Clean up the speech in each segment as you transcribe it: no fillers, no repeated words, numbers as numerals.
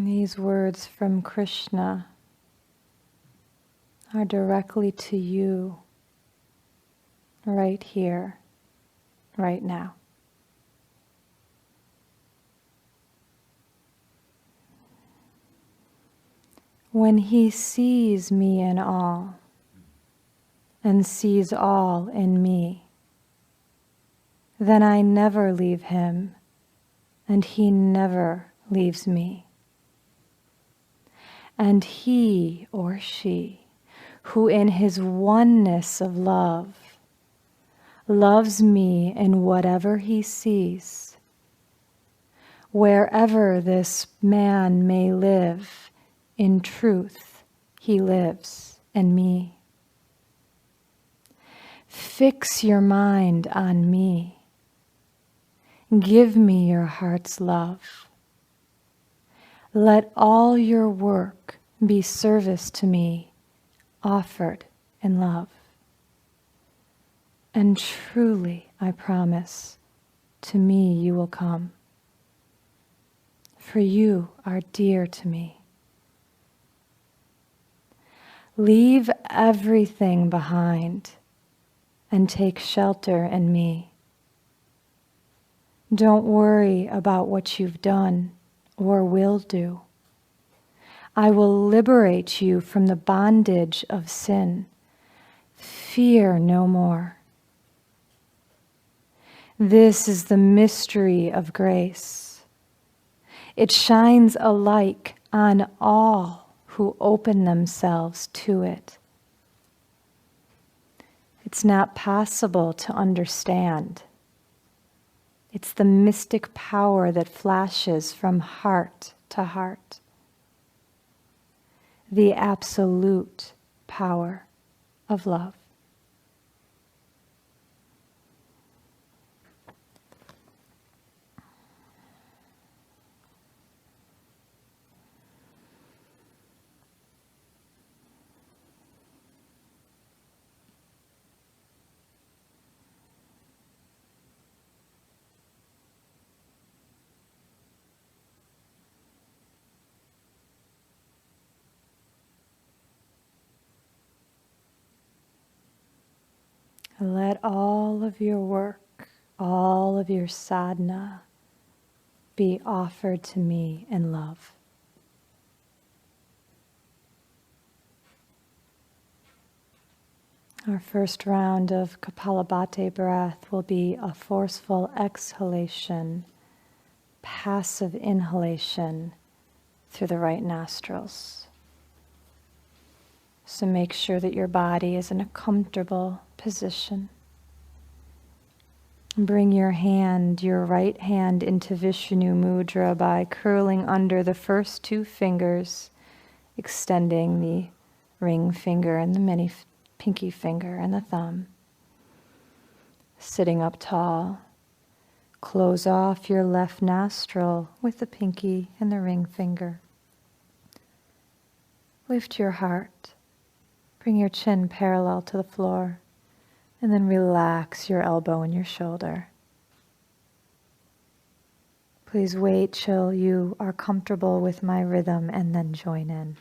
These words from Krishna are directly to you, right here, right now. When he sees me in all, and sees all in me, then I never leave him, and he never leaves me. And he or she, who in his oneness of love, loves me in whatever he sees, wherever this man may live, in truth he lives in me. Fix your mind on me. Give me your heart's love. Let all your work be service to me, offered in love. And truly, I promise, to me you will come, for you are dear to me. Leave everything behind and take shelter in me. Don't worry about what you've done or will do. I will liberate you from the bondage of sin. Fear no more. This is the mystery of grace. It shines alike on all who open themselves to it. It's not possible to understand. It's the mystic power that flashes from heart to heart. The absolute power of love. Let all of your work, all of your sadhana be offered to me in love. Our first round of Kapalabhati breath will be a forceful exhalation, passive inhalation through the right nostrils. So make sure that your body is in a comfortable position. Bring your right hand into Vishnu Mudra by curling under the first two fingers, extending the ring finger and the pinky finger and the thumb. Sitting up tall, close off your left nostril with the pinky and the ring finger. Lift your heart. Bring your chin parallel to the floor, and then relax your elbow and your shoulder. Please wait till you are comfortable with my rhythm and then join in.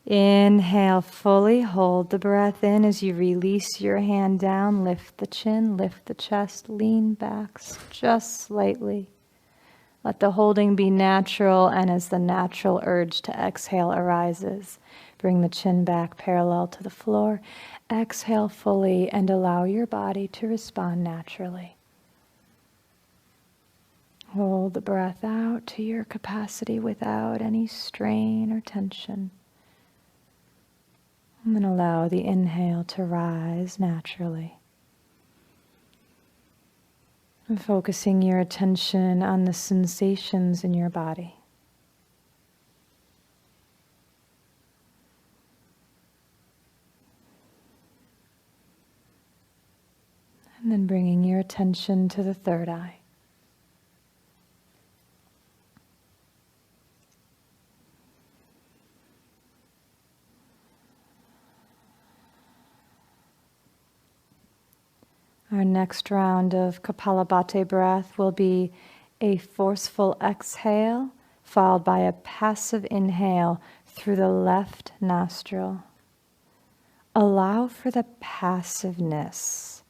Inhale, fully hold the breath in as you release your hand down. Lift the chin, lift the chest, lean back just slightly. Let the holding be natural, and as the natural urge to exhale arises, bring the chin back parallel to the floor. Exhale fully and allow your body to respond naturally. Hold the breath out to your capacity without any strain or tension. And then allow the inhale to rise naturally. And focusing your attention on the sensations in your body. And then bringing your attention to the third eye. Our next round of Kapalabhati breath will be a forceful exhale followed by a passive inhale through the left nostril. Allow for the passiveness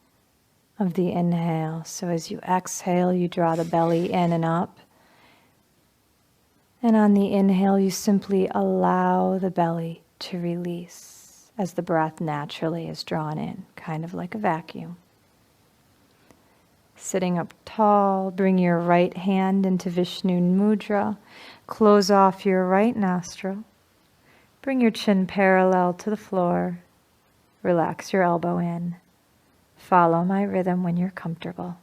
of the inhale. So as you exhale, you draw the belly in and up. And on the inhale, you simply allow the belly to release as the breath naturally is drawn in, kind of like a vacuum. Sitting up tall, bring your right hand into Vishnu Mudra. Close off your right nostril. Bring your chin parallel to the floor. Relax your elbow in. Follow my rhythm when you're comfortable.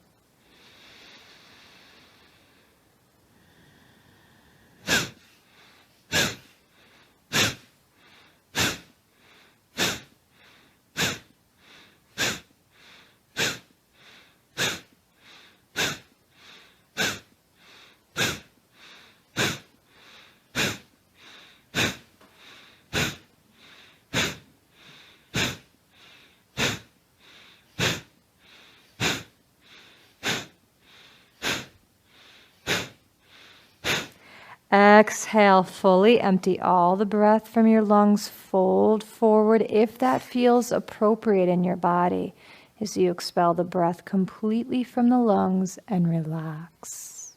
Exhale fully, empty all the breath from your lungs, fold forward if that feels appropriate in your body as you expel the breath completely from the lungs and relax.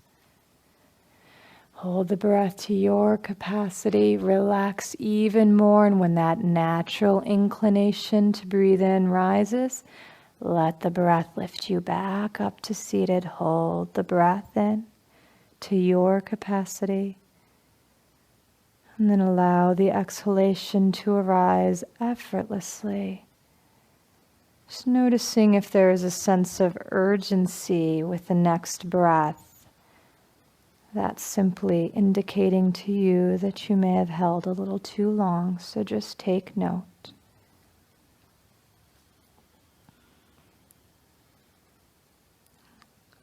Hold the breath to your capacity, relax even more, and when that natural inclination to breathe in rises, let the breath lift you back up to seated. Hold the breath in to your capacity. And then allow the exhalation to arise effortlessly. Just noticing if there is a sense of urgency with the next breath. That's simply indicating to you that you may have held a little too long, so just take note.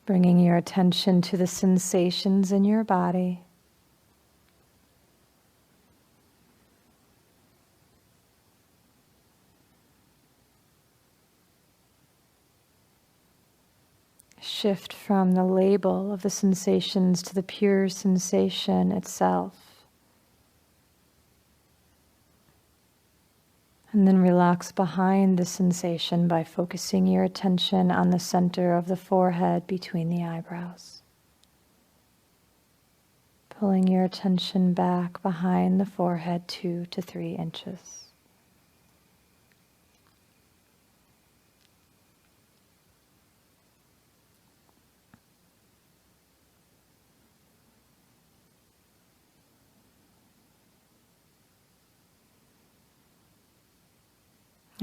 Bringing your attention to the sensations in your body. Shift from the label of the sensations to the pure sensation itself. And then relax behind the sensation by focusing your attention on the center of the forehead between the eyebrows. Pulling your attention back behind the forehead 2 to 3 inches.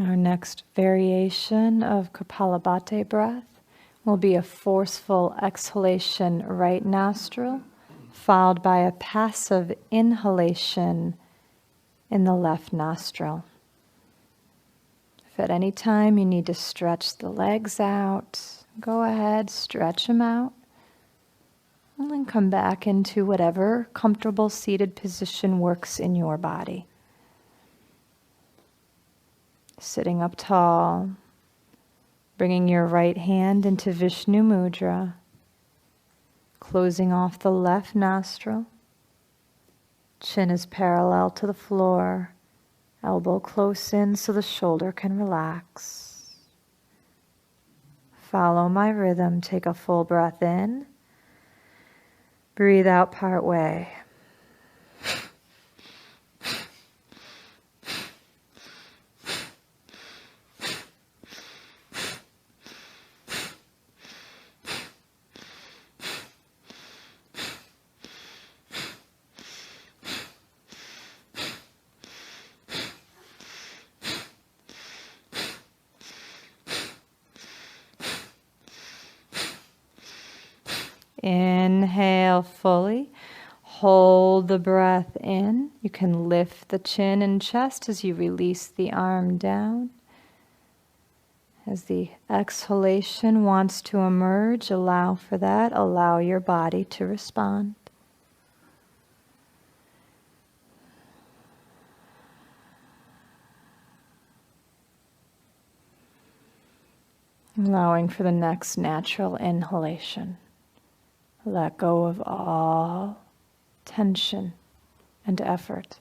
Our next variation of Kapalabhati breath will be a forceful exhalation right nostril, followed by a passive inhalation in the left nostril. If at any time you need to stretch the legs out, go ahead, stretch them out, and then come back into whatever comfortable seated position works in your body. Sitting up tall, bringing your right hand into Vishnu Mudra, closing off the left nostril, chin is parallel to the floor, elbow close in so the shoulder can relax. Follow my rhythm, take a full breath in, breathe out part way. Inhale fully. Hold the breath in. You can lift the chin and chest as you release the arm down. As the exhalation wants to emerge, allow for that. Allow your body to respond. Allowing for the next natural inhalation. Let go of all tension and effort.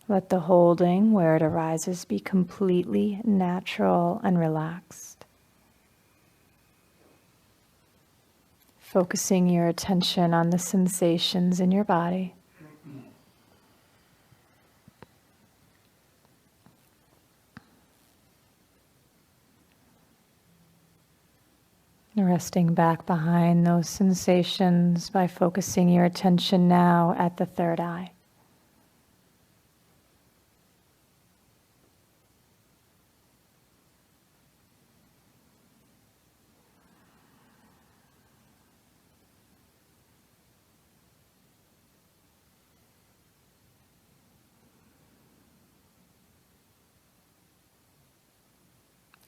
Let the holding, where it arises, be completely natural and relaxed. Focusing your attention on the sensations in your body. Resting back behind those sensations by focusing your attention now at the third eye.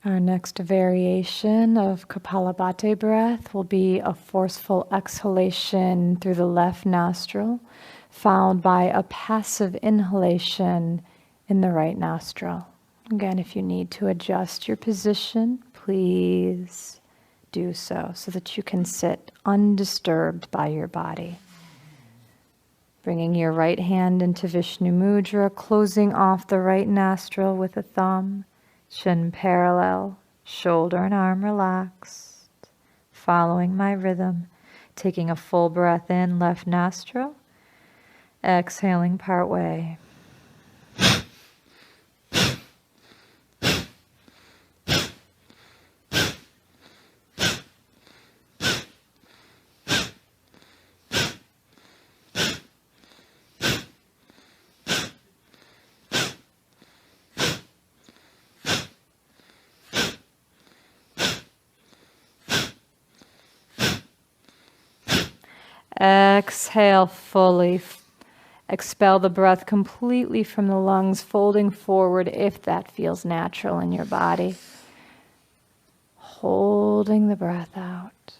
Our next variation of Kapalabhati breath will be a forceful exhalation through the left nostril, followed by a passive inhalation in the right nostril. Again, if you need to adjust your position, please do so that you can sit undisturbed by your body. Bringing your right hand into Vishnu Mudra, closing off the right nostril with a thumb. Chin parallel, shoulder and arm relaxed, following my rhythm, taking a full breath in, left nostril, exhaling part way. Exhale fully. Expel the breath completely from the lungs, folding forward if that feels natural in your body. Holding the breath out.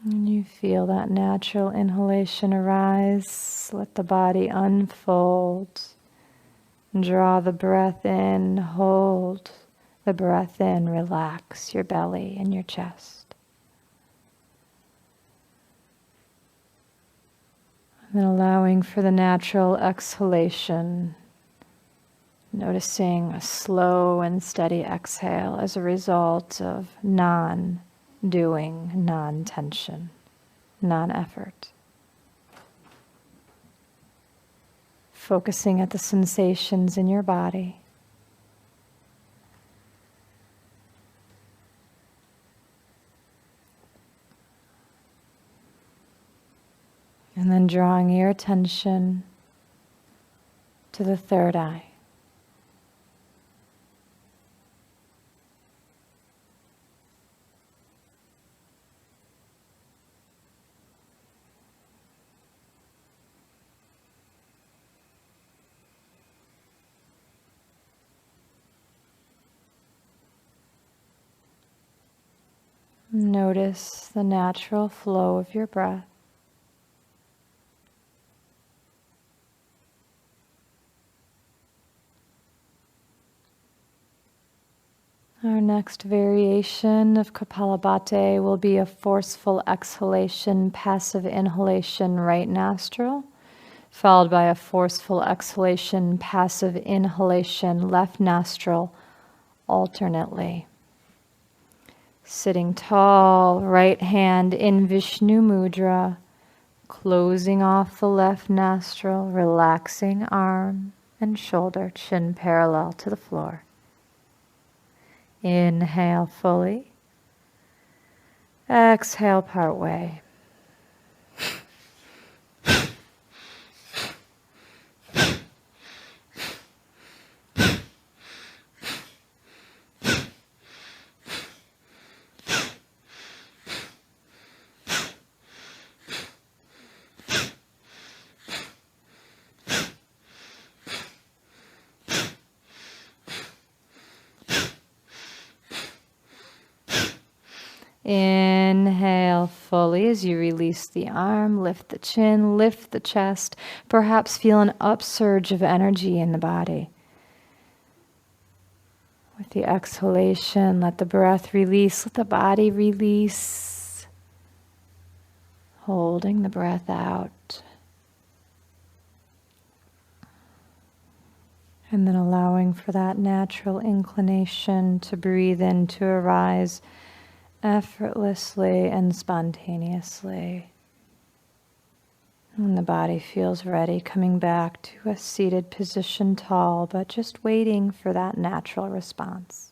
And you feel that natural inhalation arise. Let the body unfold. Draw the breath in, hold the breath in, relax your belly and your chest. And then allowing for the natural exhalation, noticing a slow and steady exhale as a result of non-doing, non-tension, non-effort. Focusing at the sensations in your body. And then drawing your attention to the third eye. Notice the natural flow of your breath. Our next variation of Kapalabhati will be a forceful exhalation, passive inhalation, right nostril, followed by a forceful exhalation, passive inhalation, left nostril, alternately. Sitting tall, right hand in Vishnu Mudra, closing off the left nostril, relaxing arm and shoulder, chin parallel to the floor. Inhale fully. Exhale part way. Inhale fully as you release the arm, lift the chin, lift the chest. Perhaps feel an upsurge of energy in the body. With the exhalation, let the breath release, let the body release. Holding the breath out. And then allowing for that natural inclination to breathe in to arise effortlessly and spontaneously. When the body feels ready, coming back to a seated position tall, but just waiting for that natural response.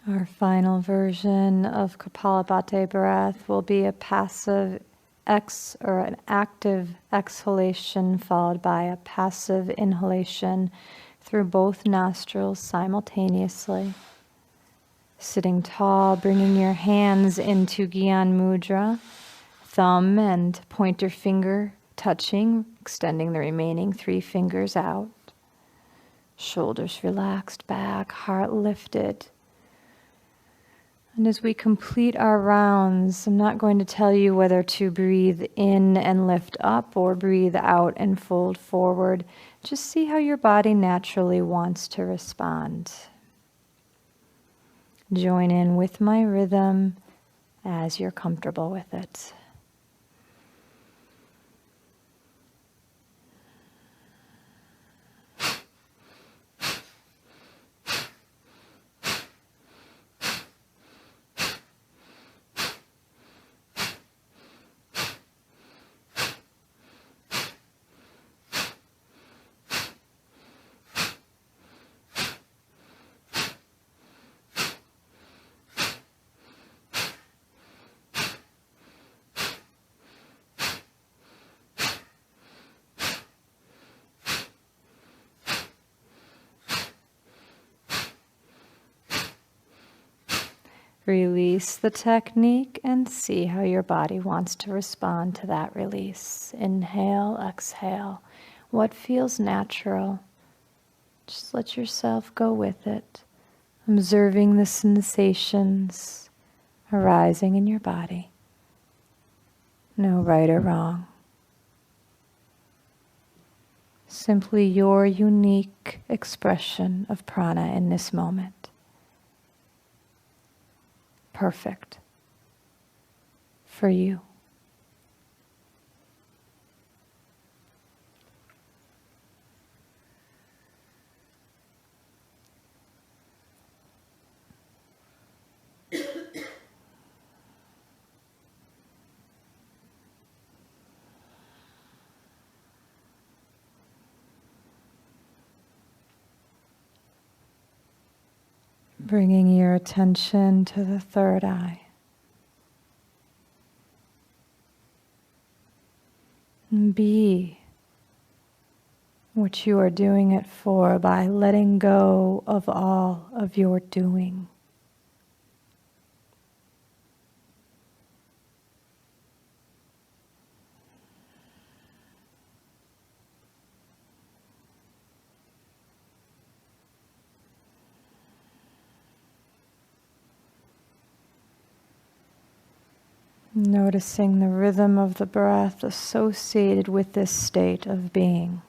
Our final version of Kapalabhati breath will be a passive or an active exhalation followed by a passive inhalation through both nostrils simultaneously. Sitting tall, bringing your hands into Gyan Mudra, thumb and pointer finger touching, extending the remaining 3 fingers out. Shoulders relaxed back, heart lifted. And as we complete our rounds, I'm not going to tell you whether to breathe in and lift up or breathe out and fold forward. Just see how your body naturally wants to respond. Join in with my rhythm as you're comfortable with it. Release the technique and see how your body wants to respond to that release. Inhale, exhale. What feels natural? Just let yourself go with it, observing the sensations arising in your body. No right or wrong. Simply your unique expression of prana in this moment. Perfect for you. Bringing your attention to the third eye. Be what you are doing it for by letting go of all of your doing. Noticing the rhythm of the breath associated with this state of being.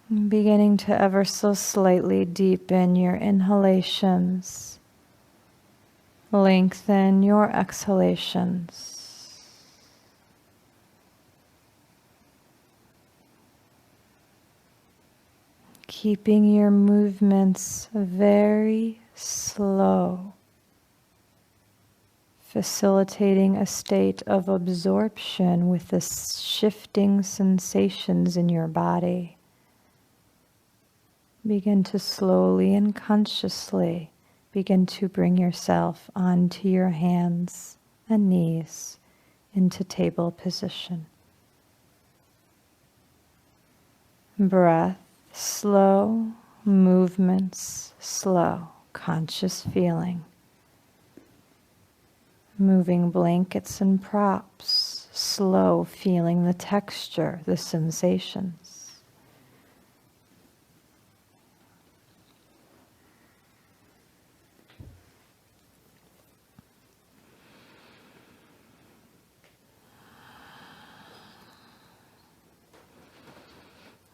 Beginning to ever so slightly deepen your inhalations, lengthen your exhalations. keeping your movements very slow, facilitating a state of absorption with the shifting sensations in your body. Begin to slowly and consciously begin to bring yourself onto your hands and knees into table position. Breath slow, movements slow, conscious feeling. Moving blankets and props, slow, feeling the texture, the sensations.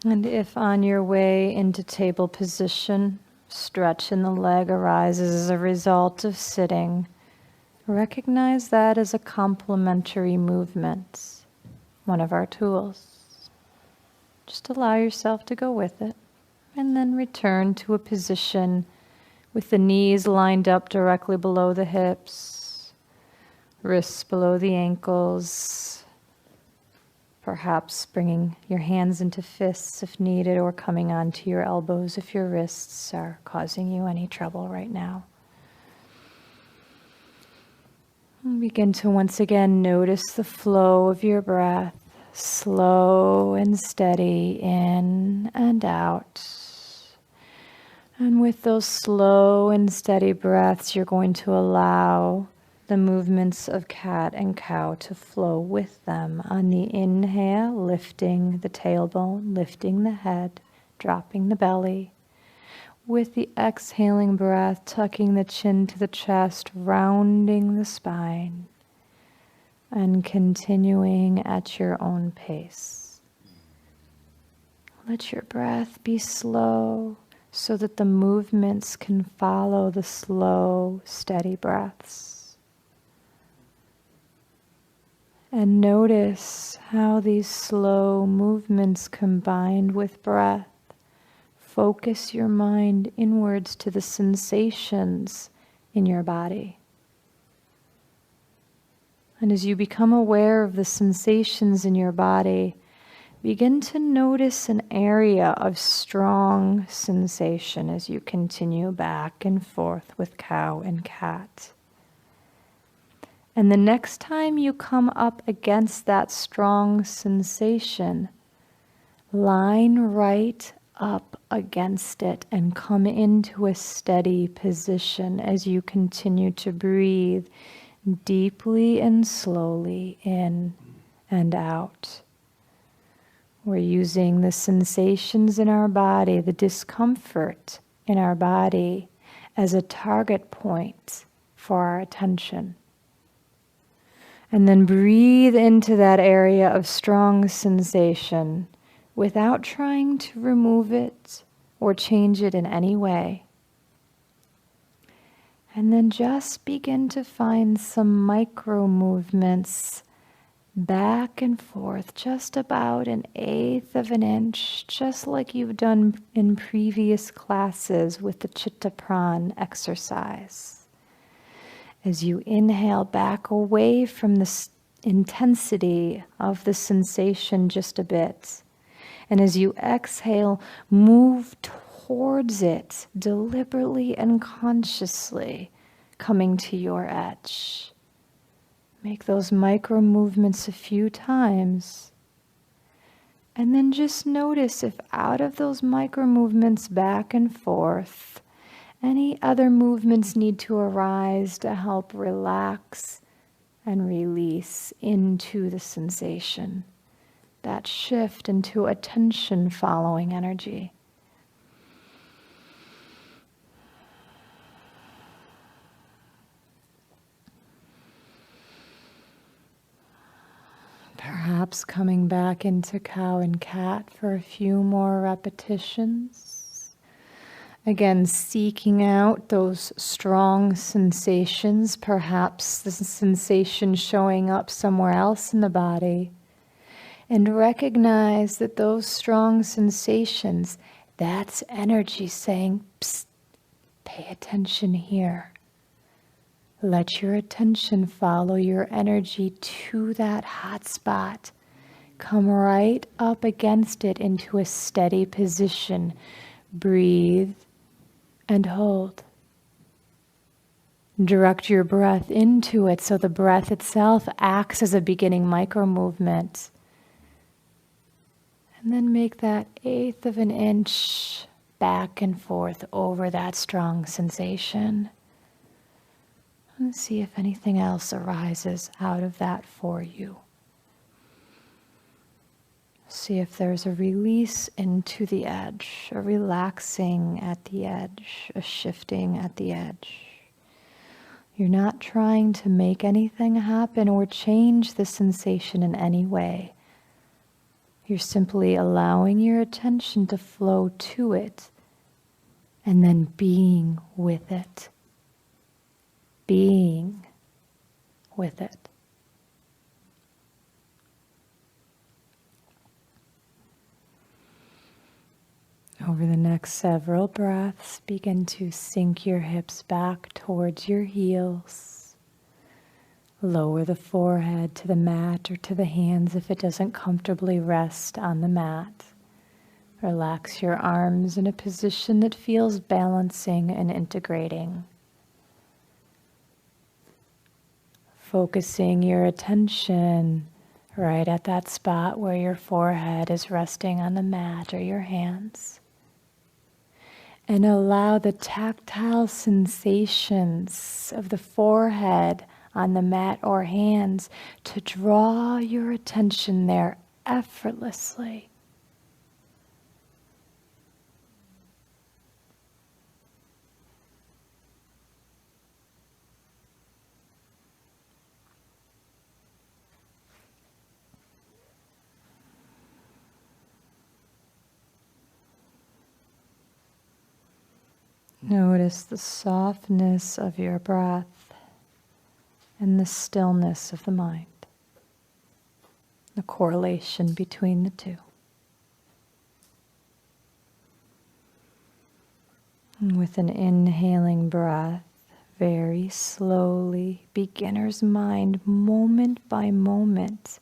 And if on your way into table position, stretch in the leg arises as a result of sitting, recognize that as a complementary movement, one of our tools. Just allow yourself to go with it, and then return to a position with the knees lined up directly below the hips, wrists below the ankles, perhaps bringing your hands into fists if needed, or coming onto your elbows if your wrists are causing you any trouble right now. And begin to once again notice the flow of your breath, slow and steady in and out. And with those slow and steady breaths, you're going to allow the movements of cat and cow to flow with them. On the inhale, lifting the tailbone, lifting the head, dropping the belly. With the exhaling breath, tucking the chin to the chest, rounding the spine, and continuing at your own pace. Let your breath be slow so that the movements can follow the slow, steady breaths. And notice how these slow movements combined with breath focus your mind inwards to the sensations in your body. And as you become aware of the sensations in your body, begin to notice an area of strong sensation as you continue back and forth with cow and cat. And the next time you come up against that strong sensation, line right up against it and come into a steady position as you continue to breathe deeply and slowly in and out. We're using the sensations in our body, the discomfort in our body, as a target point for our attention. And then breathe into that area of strong sensation without trying to remove it or change it in any way. And then just begin to find some micro movements back and forth, just about 1/8 of an inch, just like you've done in previous classes with the Chitta Pran exercise. As you inhale, back away from the intensity of the sensation just a bit. And as you exhale, move towards it deliberately and consciously, coming to your edge. Make those micro movements a few times. And then just notice if out of those micro movements back and forth, any other movements need to arise to help relax and release into the sensation. That shift into attention following energy. Perhaps coming back into cow and cat for a few more repetitions. Again, seeking out those strong sensations, perhaps the sensation showing up somewhere else in the body. And recognize that those strong sensations, That's energy saying, psst, pay attention here. Let your attention follow your energy to that hot spot. Come right up against it into a steady position. Breathe and hold. Direct your breath into it so the breath itself acts as a beginning micro movement. And then make that 1/8 of an inch back and forth over that strong sensation. And see if anything else arises out of that for you. See if there's a release into the edge, a relaxing at the edge, a shifting at the edge. You're not trying to make anything happen or change the sensation in any way. You're simply allowing your attention to flow to it and then being with it. Being with it. Over the next several breaths, begin to sink your hips back towards your heels. Lower the forehead to the mat or to the hands if it doesn't comfortably rest on the mat. Relax your arms in a position that feels balancing and integrating. Focusing your attention right at that spot where your forehead is resting on the mat or your hands. And allow the tactile sensations of the forehead on the mat or hands to draw your attention there effortlessly. Notice the softness of your breath and the stillness of the mind, the correlation between the two. And with an inhaling breath, very slowly, beginner's mind, moment by moment,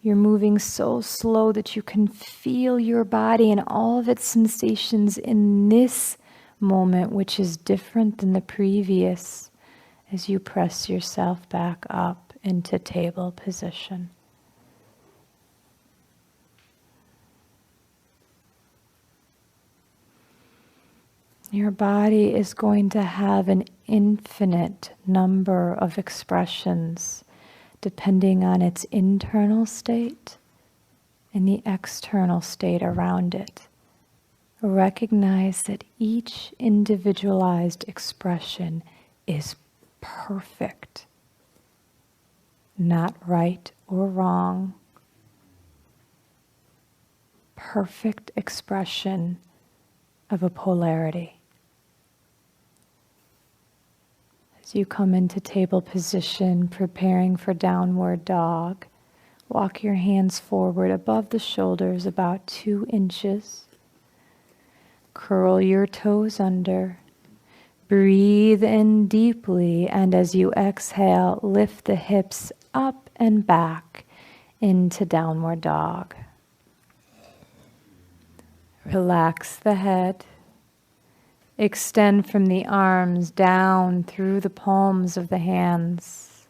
you're moving so slow that you can feel your body and all of its sensations in this moment, which is different than the previous, as you press yourself back up into table position. Your body is going to have an infinite number of expressions depending on its internal state and the external state around it. Recognize that each individualized expression is perfect, not right or wrong. Perfect expression of a polarity. As you come into table position, preparing for downward dog, walk your hands forward above the shoulders about 2 inches. Curl your toes under. Breathe in deeply, and as you exhale, lift the hips up and back into downward dog. Relax the head. Extend from the arms down through the palms of the hands.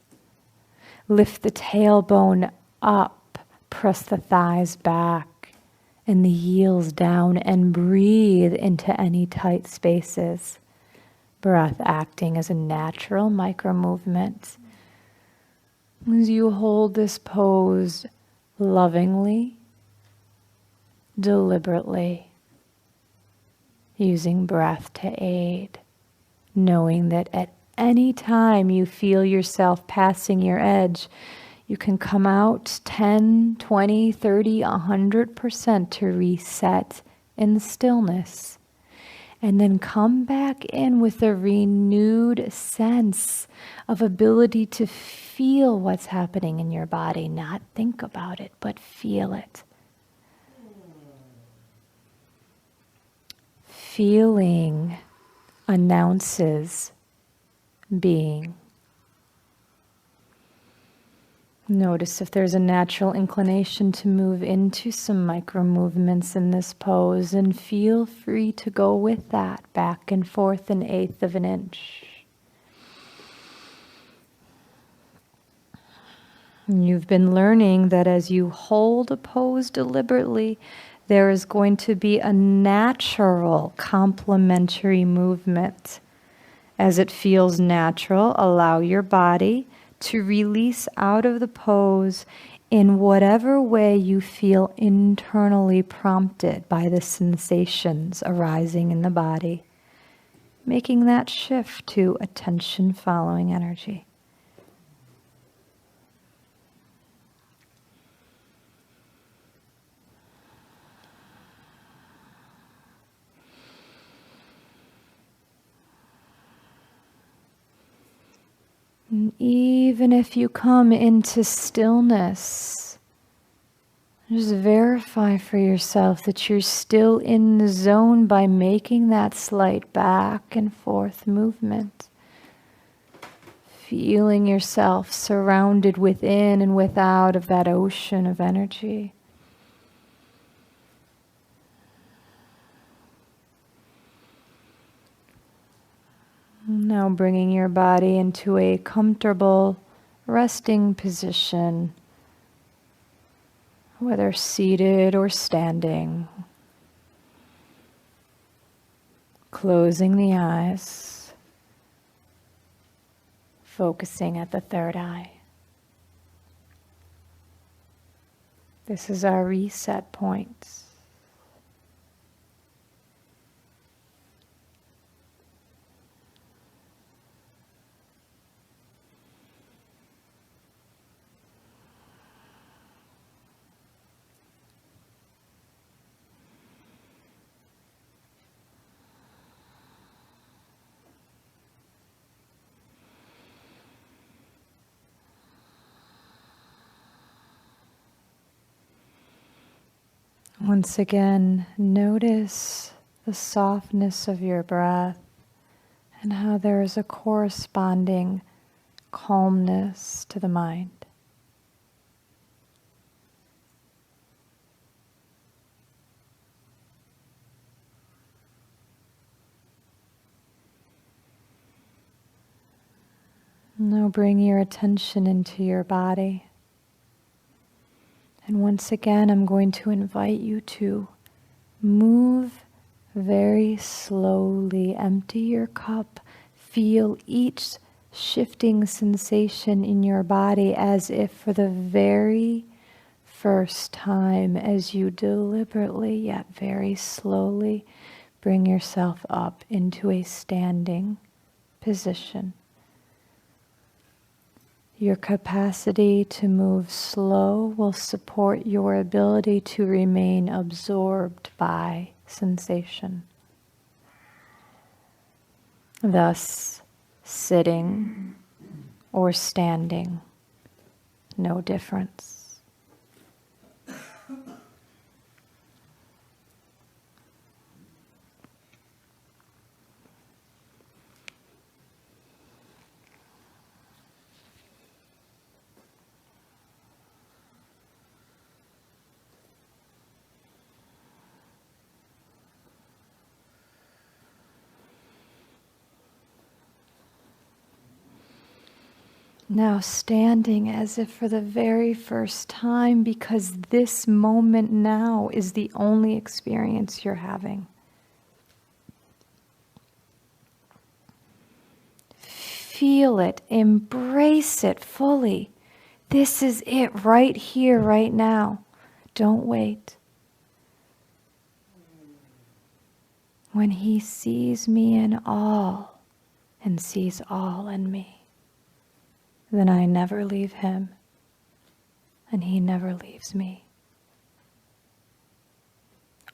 Lift the tailbone up. Press the thighs back and the heels down, and breathe into any tight spaces. Breath acting as a natural micro movement. As you hold this pose lovingly, deliberately, using breath to aid, knowing that at any time you feel yourself passing your edge, you can come out 10, 20, 30, 100% to reset in the stillness. And then come back in with a renewed sense of ability to feel what's happening in your body. Not think about it, but feel it. Feeling announces being. Notice if there's a natural inclination to move into some micro movements in this pose, and feel free to go with that, back and forth an eighth of an inch. And you've been learning that as you hold a pose deliberately, there is going to be a natural complementary movement. As it feels natural, allow your body to release out of the pose in whatever way you feel internally prompted by the sensations arising in the body, making that shift to attention following energy. And even if you come into stillness, just verify for yourself that you're still in the zone by making that slight back and forth movement. Feeling yourself surrounded within and without of that ocean of energy. Now bringing your body into a comfortable resting position, whether seated or standing. Closing the eyes, focusing at the third eye. This is our reset point. Once again, notice the softness of your breath and how there is a corresponding calmness to the mind. Now bring your attention into your body. And once again, I'm going to invite you to move very slowly. Empty your cup. Feel each shifting sensation in your body as if for the very first time, as you deliberately yet very slowly bring yourself up into a standing position. Your capacity to move slow will support your ability to remain absorbed by sensation. Thus, sitting or standing, no difference. Now standing as if for the very first time, because this moment now is the only experience you're having. Feel it, embrace it fully. This is it right here, right now. Don't wait. When he sees me in all and sees all in me, then I never leave him, and he never leaves me.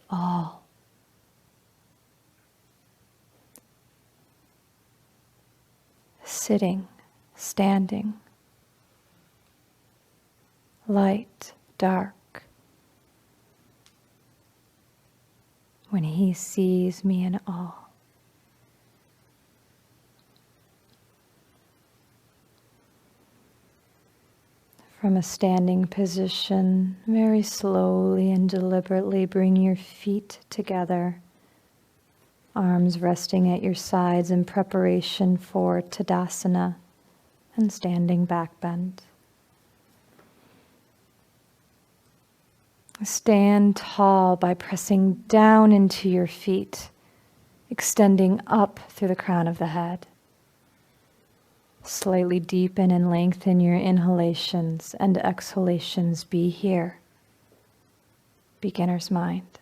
All. Sitting, standing, light, dark, when he sees me in all. From a standing position, very slowly and deliberately bring your feet together, arms resting at your sides in preparation for Tadasana and standing back bend. Stand tall by pressing down into your feet, extending up through the crown of the head. Slightly deepen and lengthen your inhalations and exhalations. Be here. Beginner's mind.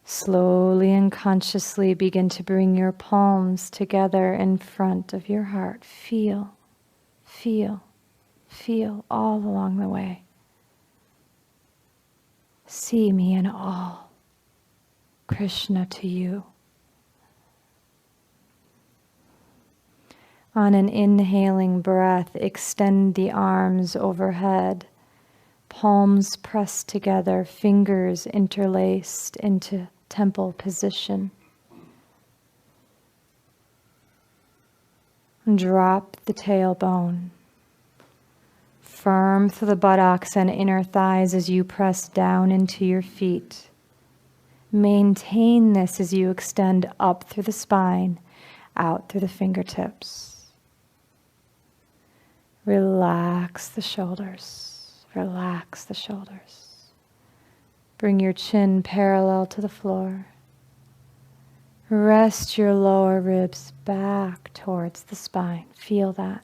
Slowly and consciously begin to bring your palms together in front of your heart. Feel, feel, feel all along the way. See me in all. Krishna to you. On an inhaling breath, extend the arms overhead, palms pressed together, fingers interlaced into temple position. Drop the tailbone. Firm through the buttocks and inner thighs as you press down into your feet. Maintain this as you extend up through the spine, out through the fingertips. Relax the shoulders. Relax the shoulders. Bring your chin parallel to the floor. Rest your lower ribs back towards the spine. Feel that.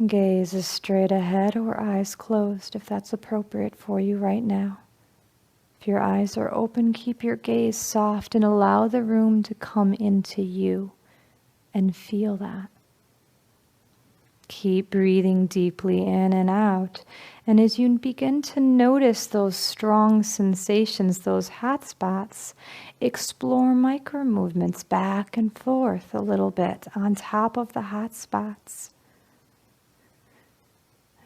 Gaze is straight ahead or eyes closed if that's appropriate for you right now. If your eyes are open, keep your gaze soft and allow the room to come into you and feel that. Keep breathing deeply in and out. And as you begin to notice those strong sensations, those hot spots, explore micro movements back and forth a little bit on top of the hot spots.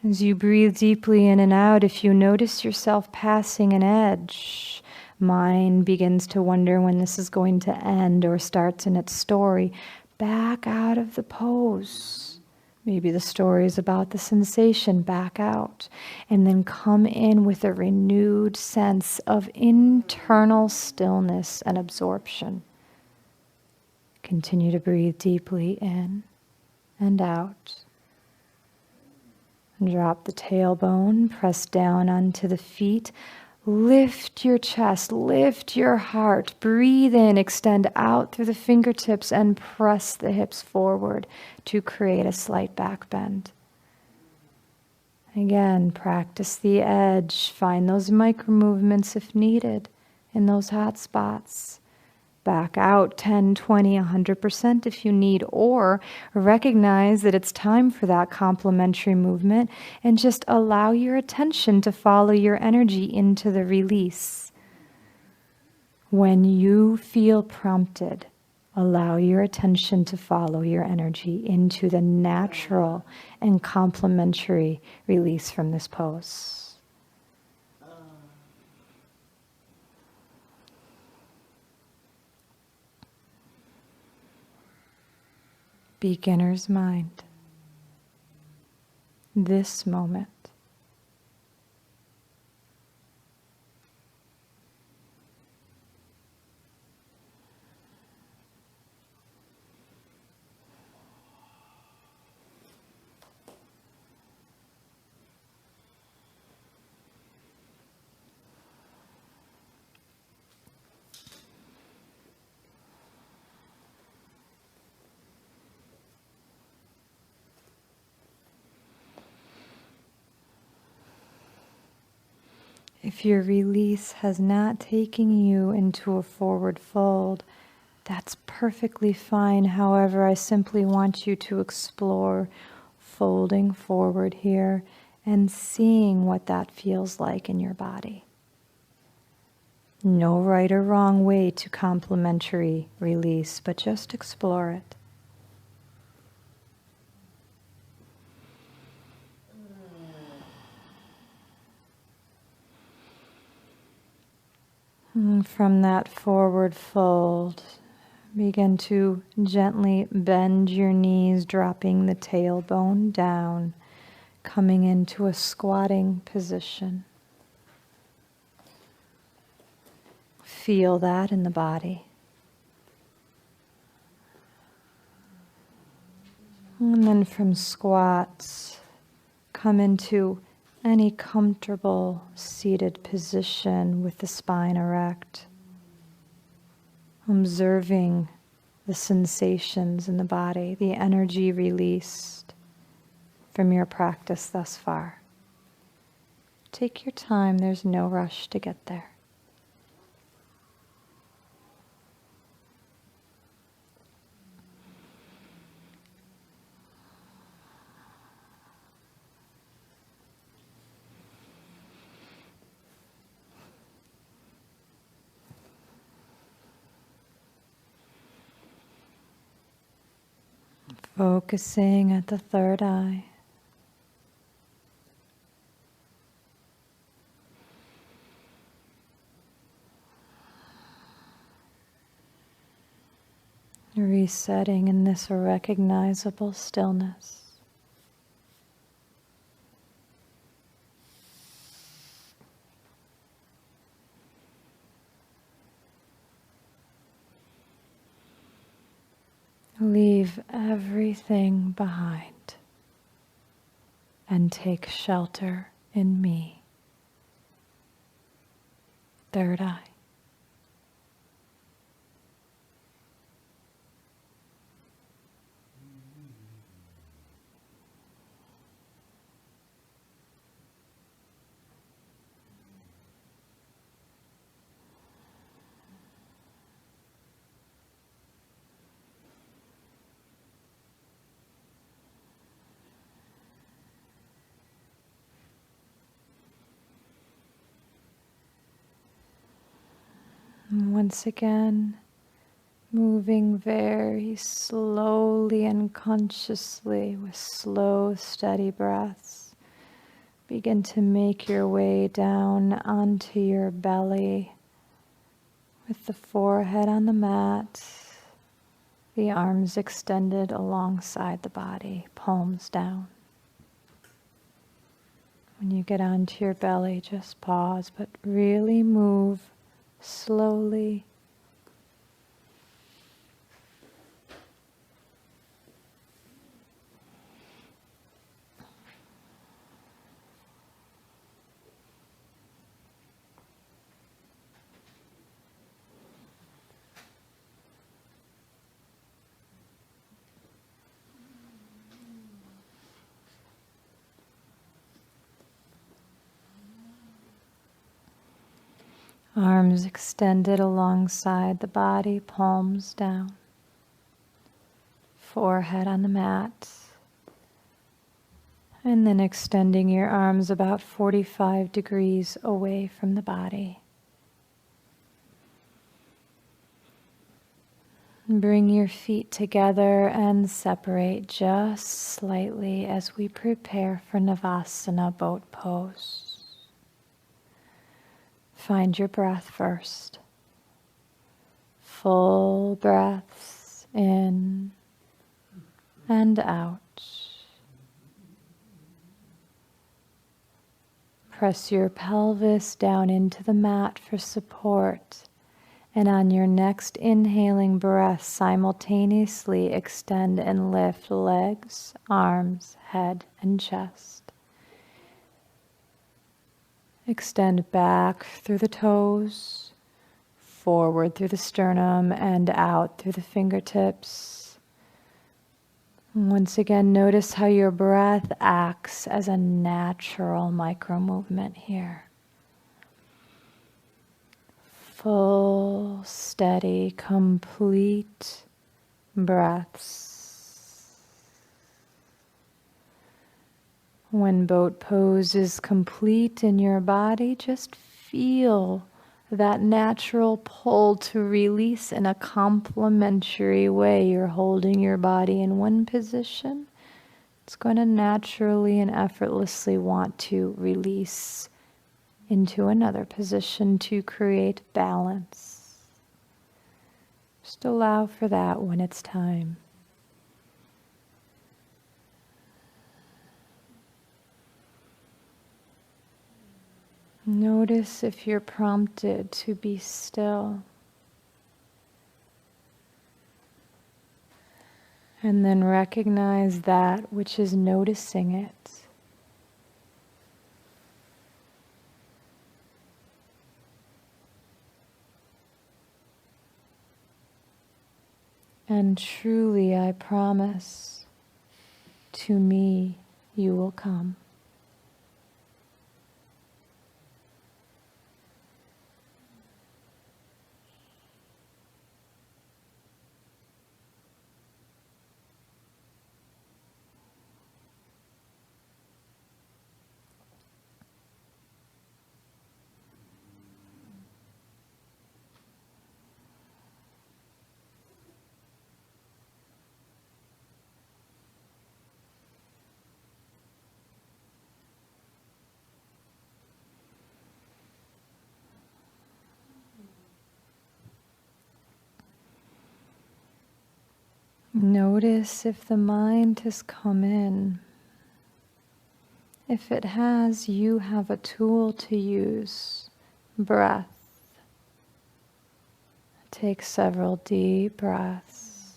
As you breathe deeply in and out, if you notice yourself passing an edge, mind begins to wonder when this is going to end or starts in its story, back out of the pose. Maybe the story is about the sensation, back out, and then come in with a renewed sense of internal stillness and absorption. Continue to breathe deeply in and out. Drop the tailbone, press down onto the feet. Lift your chest, lift your heart. Breathe in, extend out through the fingertips and press the hips forward to create a slight back bend. Again, practice the edge. Find those micro movements if needed in those hot spots. Back out 10, 20, 100% if you need, or recognize that it's time for that complementary movement and just allow your attention to follow your energy into the release. When you feel prompted, allow your attention to follow your energy into the natural and complementary release from this pose. Beginner's mind. This moment. If your release has not taken you into a forward fold, that's perfectly fine. However, I simply want you to explore folding forward here and seeing what that feels like in your body. No right or wrong way to complementary release, but just explore it. And from that forward fold, begin to gently bend your knees, dropping the tailbone down, coming into a squatting position. Feel that in the body. And then from squats, come into any comfortable seated position with the spine erect. Observing the sensations in the body, the energy released from your practice thus far. Take your time, there's no rush to get there. Focusing at the third eye. Resetting in this recognizable stillness. Leave everything behind and take shelter in me. Third eye. And once again, moving very slowly and consciously with slow, steady breaths. Begin to make your way down onto your belly with the forehead on the mat, the arms extended alongside the body, palms down. When you get onto your belly, just pause, but really move slowly. Arms extended alongside the body, palms down. Forehead on the mat. And then extending your arms about 45 degrees away from the body. Bring your feet together and separate just slightly as we prepare for Navasana, boat pose. Find your breath first. Full breaths in and out. Press your pelvis down into the mat for support. And on your next inhaling breath, simultaneously extend and lift legs, arms, head, and chest. Extend back through the toes, forward through the sternum, and out through the fingertips. Once again, notice how your breath acts as a natural micro-movement here. Full, steady, complete breaths. When boat pose is complete in your body, just feel that natural pull to release in a complementary way. You're holding your body in one position. It's going to naturally and effortlessly want to release into another position to create balance. Just allow for that when it's time. Notice if you're prompted to be still. And then recognize that which is noticing it. And truly, I promise, to me you will come. Notice if the mind has come in. If it has, you have a tool to use, breath. Take several deep breaths.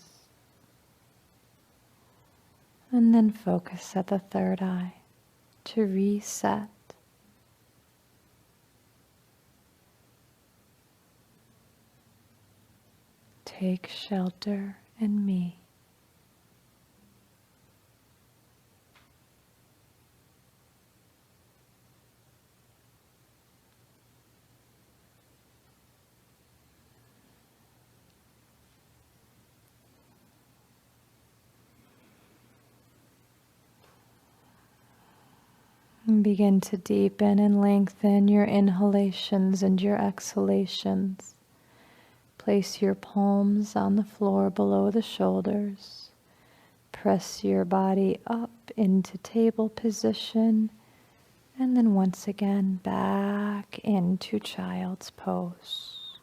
And then focus at the third eye to reset. Take shelter in me. And begin to deepen and lengthen your inhalations and your exhalations. Place your palms on the floor below the shoulders. Press your body up into table position. And then once again back into child's pose.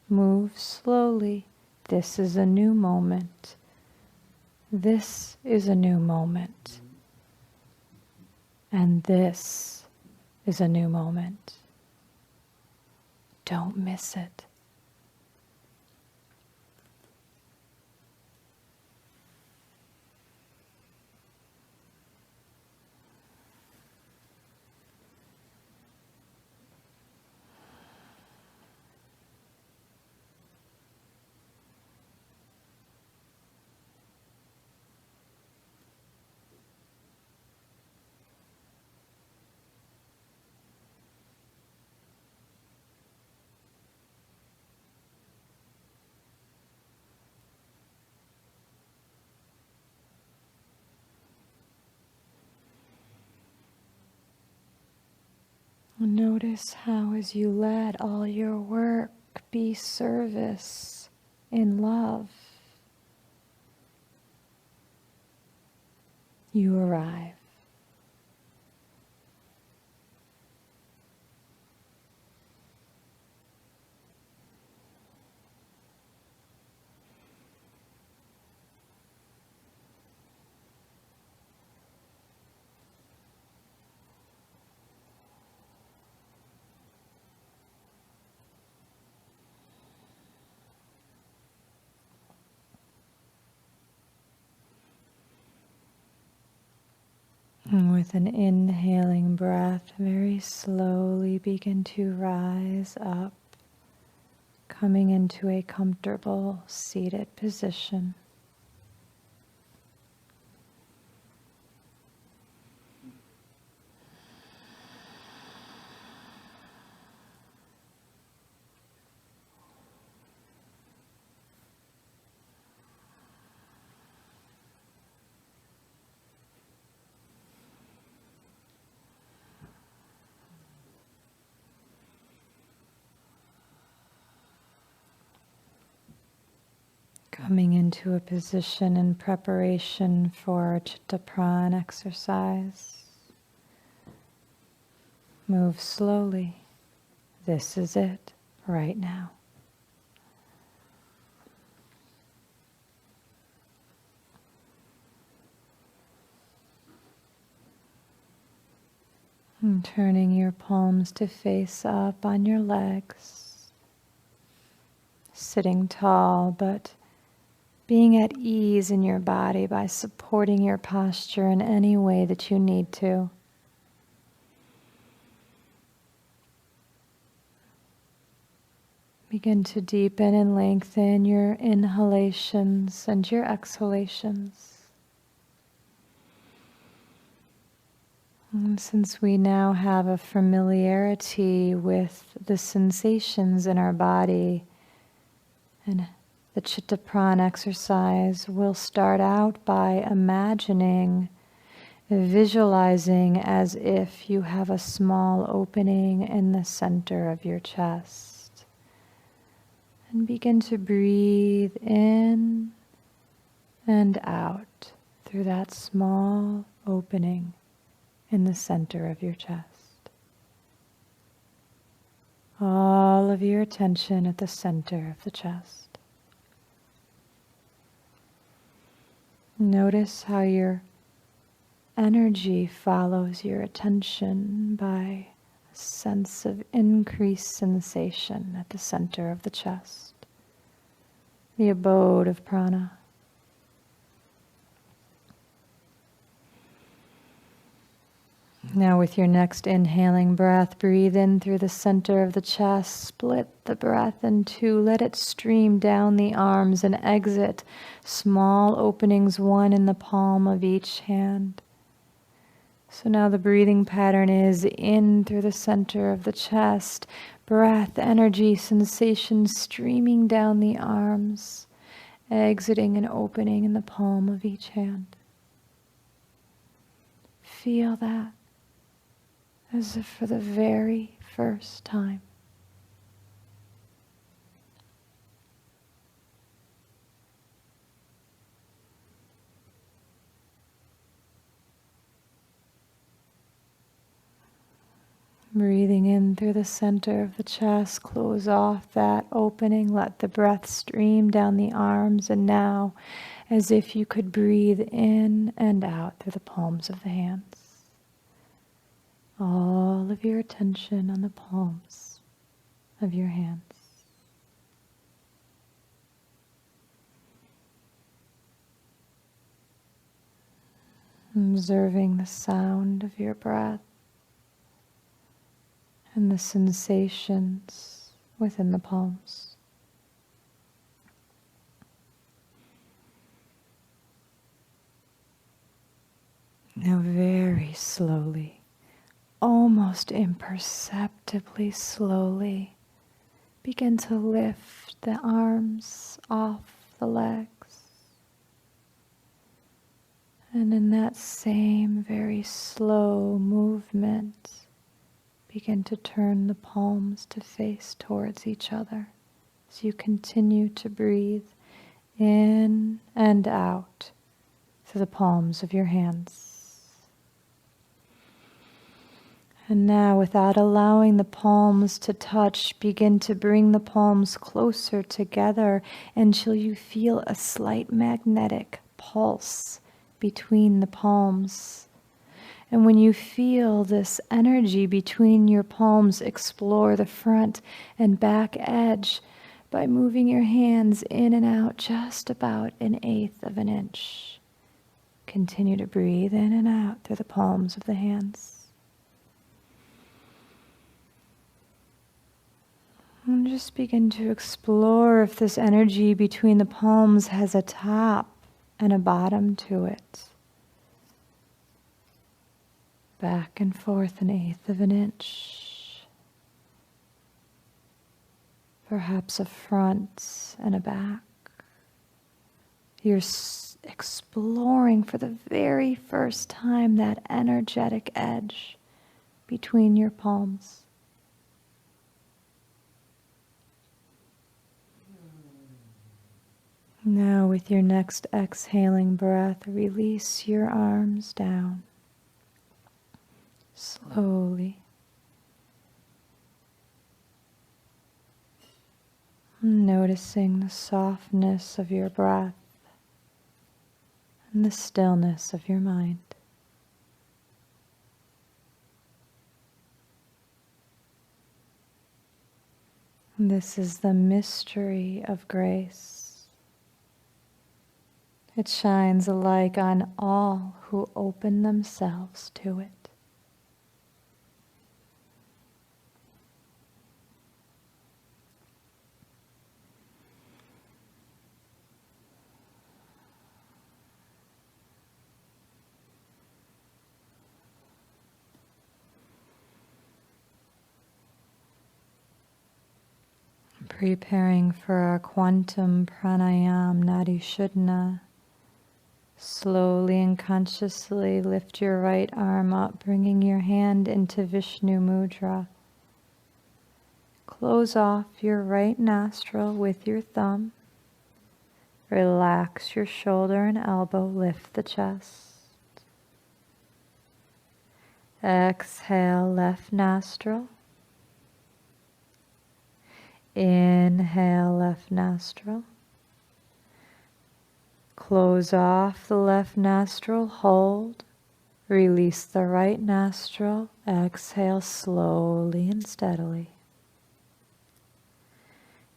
Move slowly. This is a new moment. This is a new moment. And this is a new moment. Don't miss it. Notice how as you let all your work be service in love, you arrive. And with an inhaling breath, very slowly begin to rise up, coming into a comfortable seated position. Coming into a position in preparation for Chitta Pran exercise. Move slowly. This is it, right now. And turning your palms to face up on your legs. Sitting tall, but being at ease in your body by supporting your posture in any way that you need to. Begin to deepen and lengthen your inhalations and your exhalations. And since we now have a familiarity with the sensations in our body and the Chitta Prana exercise, we'll start out by imagining, visualizing as if you have a small opening in the center of your chest. And begin to breathe in and out through that small opening in the center of your chest. All of your attention at the center of the chest. Notice how your energy follows your attention by a sense of increased sensation at the center of the chest, the abode of prana. Now with your next inhaling breath, breathe in through the center of the chest, split the breath in two, let it stream down the arms and exit small openings, one in the palm of each hand. So now the breathing pattern is in through the center of the chest, breath, energy, sensation streaming down the arms, exiting and opening in the palm of each hand. Feel that as if for the very first time. Breathing in through the center of the chest, close off that opening, let the breath stream down the arms, and now, as if you could breathe in and out through the palms of the hands. All of your attention on the palms of your hands. Observing the sound of your breath and the sensations within the palms. Now very slowly, almost imperceptibly slowly, begin to lift the arms off the legs. And in that same very slow movement, begin to turn the palms to face towards each other as you continue to breathe in and out through the palms of your hands. And now, without allowing the palms to touch, begin to bring the palms closer together until you feel a slight magnetic pulse between the palms. And when you feel this energy between your palms, explore the front and back edge by moving your hands in and out just about 1/8 of an inch. Continue to breathe in and out through the palms of the hands. And just begin to explore if this energy between the palms has a top and a bottom to it. Back and forth 1/8 of an inch. Perhaps a front and a back. You're exploring for the very first time that energetic edge between your palms. Now with your next exhaling breath, release your arms down. Slowly, Noticing the softness of your breath and the stillness of your mind. This is the mystery of grace. It shines alike on all who open themselves to it. Preparing for our quantum pranayam nadi shuddhana. Slowly and consciously lift your right arm up, bringing your hand into Vishnu mudra. Close off your right nostril with your thumb. Relax your shoulder and elbow, lift the chest. Exhale, left nostril. Inhale, left nostril. Close off the left nostril, hold. Release the right nostril. Exhale slowly and steadily.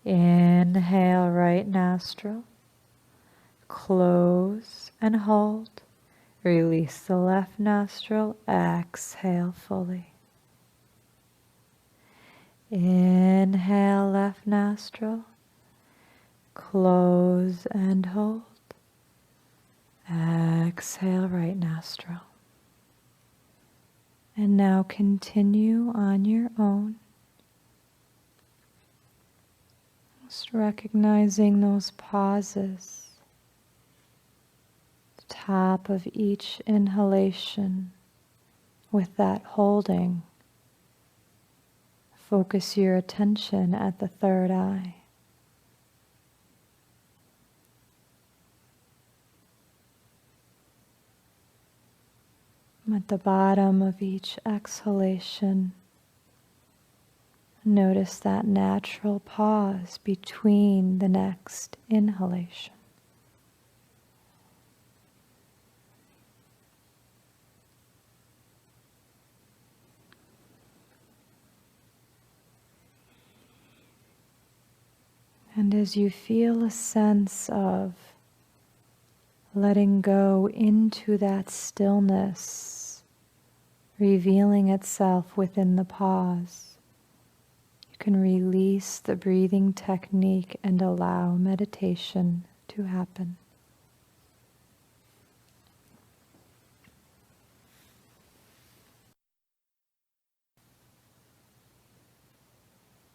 Inhale, right nostril. Close and hold. Release the left nostril. Exhale fully. Inhale, left nostril. Close and hold. Exhale, right nostril. And now continue on your own. Just recognizing those pauses. The top of each inhalation with that holding. Focus your attention at the third eye. At the bottom of each exhalation, notice that natural pause between the next inhalation. And as you feel a sense of letting go into that stillness, revealing itself within the pause, you can release the breathing technique and allow meditation to happen.